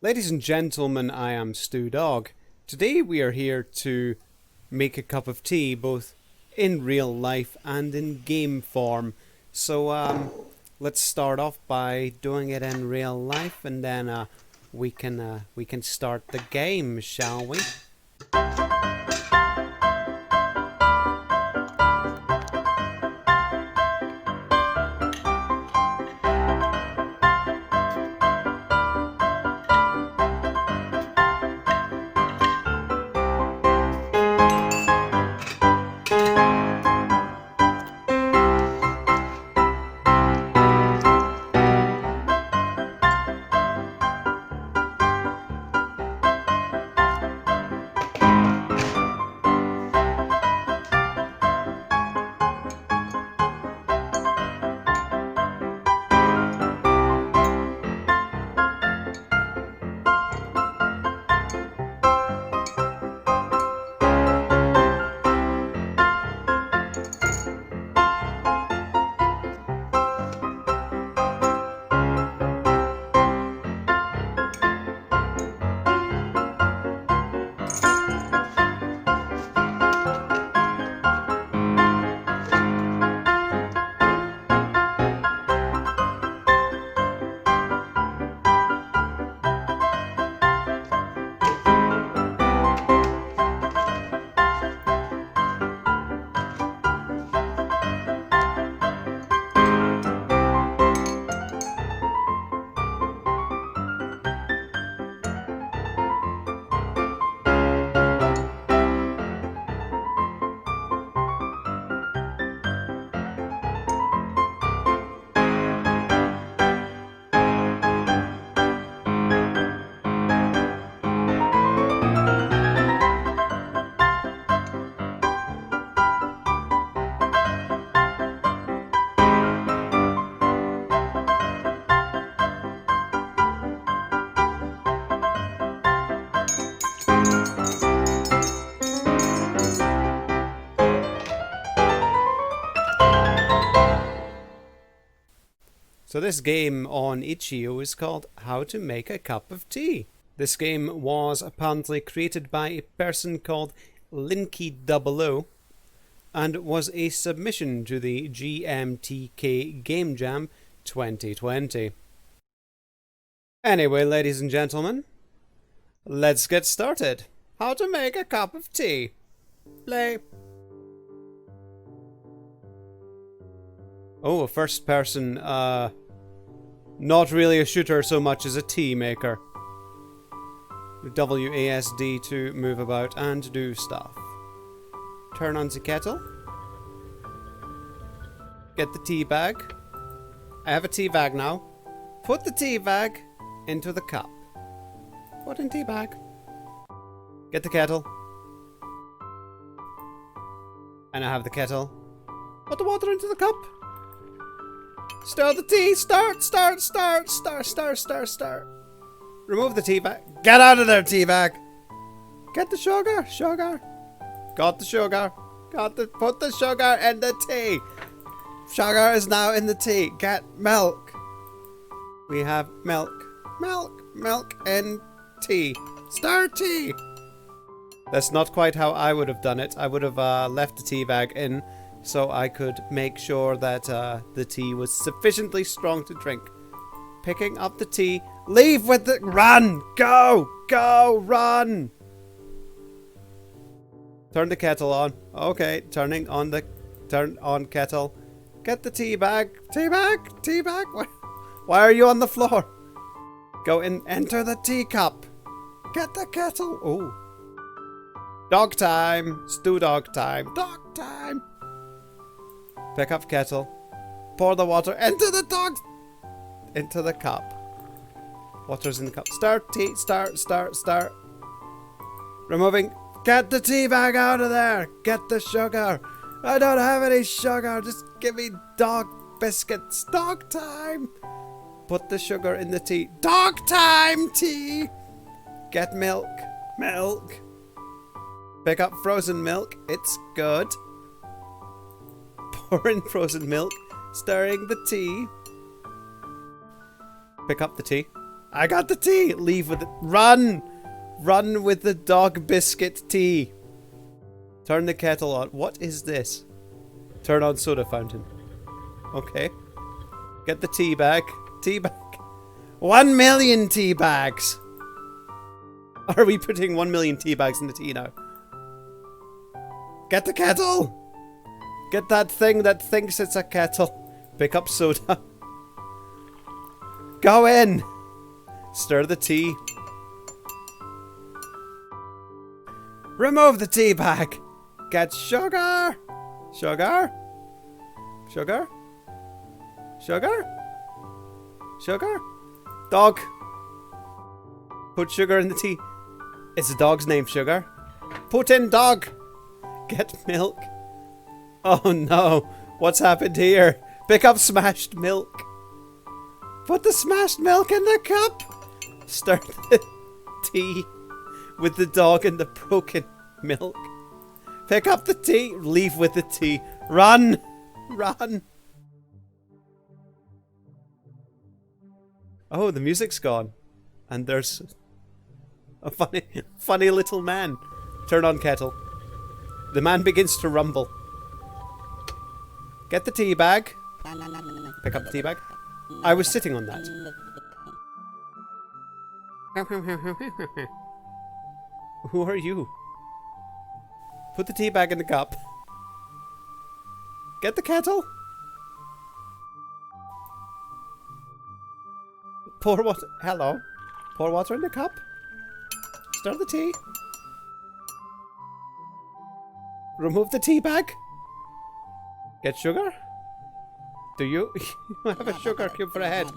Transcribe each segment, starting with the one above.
Ladies and gentlemen, I am StooDogg. Today we are here to make a cup of tea, both in real life and in game form. So let's start off by doing it in real life, and then we can start the game, shall we? So this game on itch.io is called How to Make a Cup of Tea. This game was apparently created by a person called Linky00 and was a submission to the GMTK Game Jam 2020. Anyway, ladies and gentlemen, let's get started. How to make a cup of tea. Play. Oh, a first person, not really a shooter so much as a tea maker. WASD to move about and do stuff. Turn on the kettle. Get the tea bag. I have a tea bag now. Put the tea bag into the cup. Put in tea bag. Get the kettle. And I have the kettle. Put the water into the cup. Stir the tea. Start. Remove the tea bag. Get out of there, tea bag. Get the sugar. Got the sugar. Put the sugar in the tea. Sugar is now in the tea. Get milk. We have milk and tea. Stir tea. That's not quite how I would have done it. I would have left the tea bag in, so I could make sure that the tea was sufficiently strong to drink. Picking up the tea. Leave with the... Run! Go! Run! Turn the kettle on. Okay, turn on kettle. Get the tea bag. Tea bag! Why are you on the floor? Go in. Enter the teacup. Get the kettle. Oh. Dog time. StooDogg time. Dog time. Pick up kettle. Pour the water into the cup. Water's in the cup. Start tea. Start. Removing. Get the tea bag out of there. Get the sugar. I don't have any sugar. Just give me dog biscuits. Dog time. Put the sugar in the tea. Dog time tea. Get milk. Pick up frozen milk. It's good. Pour in frozen milk. Stirring the tea. Pick up the tea. I got the tea. Leave with it. Run! Run with the dog biscuit tea. Turn the kettle on. What is this? Turn on soda fountain. Okay. Get the tea bag. Tea bag. 1 million tea bags. Are we putting 1 million tea bags in the tea now? Get the kettle. Get that thing that thinks it's a kettle. Pick up soda. Go in. Stir the tea. Remove the tea bag. Get sugar. Sugar. Sugar. Sugar. Sugar. Dog. Put sugar in the tea. Is the dog's name Sugar? Put in dog. Get milk. Oh no. What's happened here? Pick up smashed milk. Put the smashed milk in the cup. Stir the tea with the dog and the broken milk. Pick up the tea. Leave with the tea. Run. Run. Oh, the music's gone. And there's a funny little man. Turn on kettle. The man begins to rumble. Get the tea bag. Pick up the tea bag. I was sitting on that. Who are you? Put the tea bag in the cup. Get the kettle. Pour water. Hello. Pour water in the cup. Stir the tea. Remove the tea bag. Get sugar. Do you? You have a sugar cube for a head.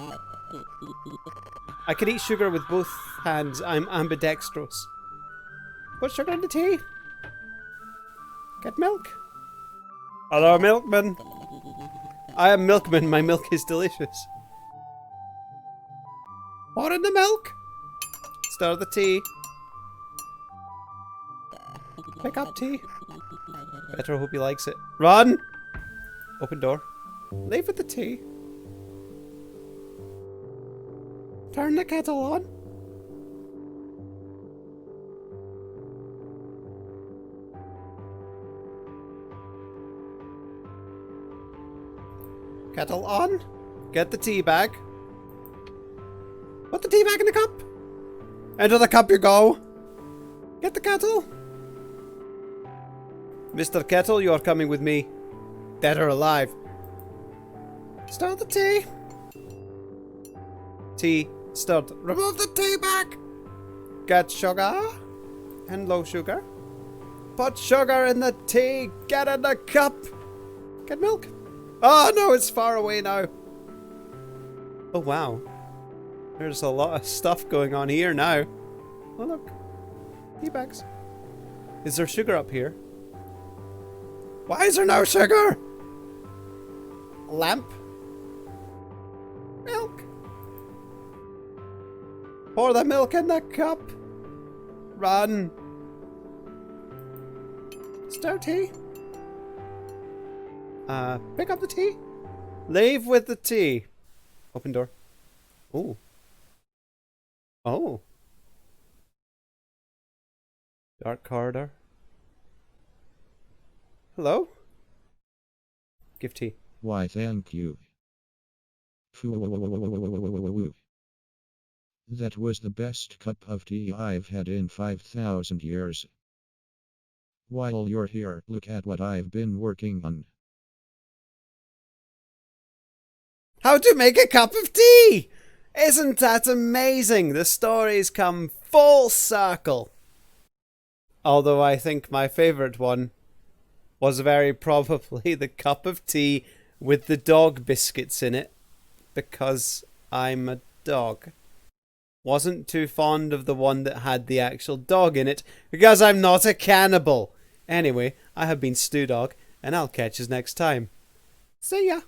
I can eat sugar with both hands. I'm ambidextrous. Put sugar in the tea. Get milk. Hello, milkman. I am milkman. My milk is delicious. Pour in the milk. Stir the tea. Pick up tea. Better hope he likes it. Run! Open door. Leave with the tea. Turn the kettle on. Kettle on. Get the tea bag. Put the tea bag in the cup. Into the cup you go. Get the kettle. Mr. Kettle, you are coming with me. Dead or alive. Stir the tea. Tea stirred. Remove the tea bag. Get sugar. And low sugar. Put sugar in the tea. Get in the cup. Get milk. Oh no, it's far away now. Oh wow. There's a lot of stuff going on here now. Oh look. Tea bags. Is there sugar up here? Why is there no sugar? Lamp. Milk. Pour the milk in the cup. Run. Stir tea. Pick up the tea. Leave with the tea. Open door. Oh. Oh. Dark corridor. Hello? Give tea. Why, thank you. That was the best cup of tea I've had in 5,000 years. While you're here, look at what I've been working on. How to make a cup of tea! Isn't that amazing? The stories come full circle. Although I think my favourite one was very probably the cup of tea with the dog biscuits in it, because I'm a dog. Wasn't too fond of the one that had the actual dog in it, because I'm not a cannibal. Anyway, I have been StooDogg, and I'll catch you next time. See ya!